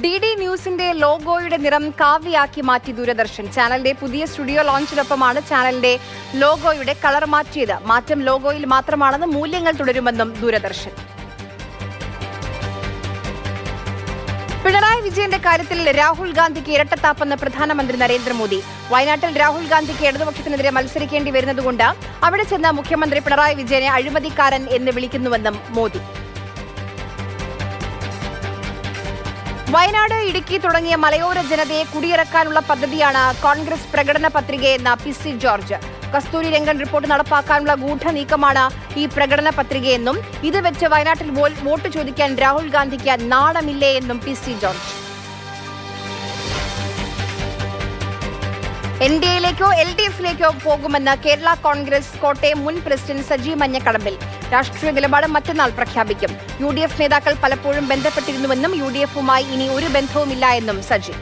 DD ന്യൂസിന്റെ ലോഗോയുടെ നിറം കാവിയാക്കി മാറ്റി ദൂരദർശൻ. ചാനലിന്റെ പുതിയ സ്റ്റുഡിയോ ലോഞ്ചിനൊപ്പമാണ് ചാനലിന്റെ ലോഗോയുടെ കളർ മാറ്റിയത്. മാറ്റം ലോഗോയിൽ മാത്രമാണെന്ന് മൂല്യങ്ങൾ തുടരുമെന്നും ദൂരദർശൻ. പിണറായി വിജയന്റെ കാര്യത്തിൽ രാഹുൽ ഗാന്ധിക്ക് ഇരട്ടത്താപ്പെന്ന് പ്രധാനമന്ത്രി നരേന്ദ്രമോദി. വയനാട്ടിൽ രാഹുൽ ഗാന്ധിക്ക് ഇടതുപക്ഷത്തിനെതിരെ മത്സരിക്കേണ്ടി വരുന്നതുകൊണ്ട് അവിടെ ചെന്ന മുഖ്യമന്ത്രി പിണറായി വിജയനെ അഴിമതിക്കാരൻ എന്ന് വിളിക്കുന്നുവെന്നും മോദി. വയനാട്, ഇടുക്കി തുടങ്ങിയ മലയോര ജനതയെ കുടിയിറക്കാനുള്ള പദ്ധതിയാണ് കോൺഗ്രസ് പ്രകടന പത്രികയെന്ന PC George. Kasturi Rangan report നടപ്പാക്കാനുള്ള ഗൂഢനീക്കമാണ് ഈ പ്രകടന പത്രികയെന്നും ഇത് വെച്ച് വയനാട്ടിൽ വോട്ട് ചോദിക്കാൻ രാഹുൽ ഗാന്ധിക്ക് നാണമില്ലേ എന്നും PC ജോർജ്. NDAയിലേക്കോ LDFിലേക്കോ പോകുമെന്ന് കേരള കോൺഗ്രസ് കോട്ടയം മുൻ പ്രസിഡന്റ് സജി മഞ്ഞക്കടമ്പിൽ. രാഷ്ട്രീയ നിലപാട് മറ്റന്നാൾ പ്രഖ്യാപിക്കും. UDF നേതാക്കൾ പലപ്പോഴും ബന്ധപ്പെട്ടിരുന്നുവെന്നും UDFുമായി ഇനി ഒരു ബന്ധവുമില്ല എന്നും സജി.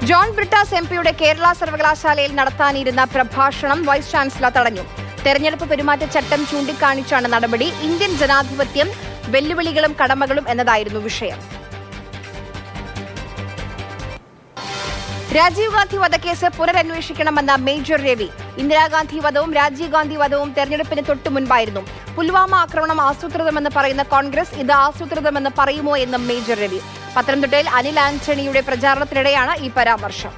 ജോൺ ബ്രിട്ടാസ് MPയുടെ കേരള സർവകലാശാലയിൽ നടത്താനിരുന്ന പ്രഭാഷണം വൈസ് ചാൻസലർ തടഞ്ഞു. തെരഞ്ഞെടുപ്പ് പെരുമാറ്റച്ചട്ടം ചൂണ്ടിക്കാണിച്ചാണ് നടപടി. ഇന്ത്യൻ ജനാധിപത്യം വെല്ലുവിളികളും കടമകളും എന്നതായിരുന്നു വിഷയം. രാജീവ് ഗാന്ധി വധക്കേസ് പുനരന്വേഷിക്കണമെന്ന മേജർ രവി. ഇന്ദിരാഗാന്ധി വധവും രാജീവ് ഗാന്ധി വധവും തെരഞ്ഞെടുപ്പിന് തൊട്ടു മുൻപായിരുന്നു. പുൽവാമ ആക്രമണം ആസൂത്രിതമെന്ന് പറയുന്ന കോൺഗ്രസ് ഇത് ആസൂത്രിതമെന്ന് പറയുമോ എന്നും മേജർ രവി. പത്തനംതിട്ടയിൽ അനിൽ ആന്റണിയുടെ പ്രചാരണത്തിനിടെയാണ് ഈ പരാമർശം.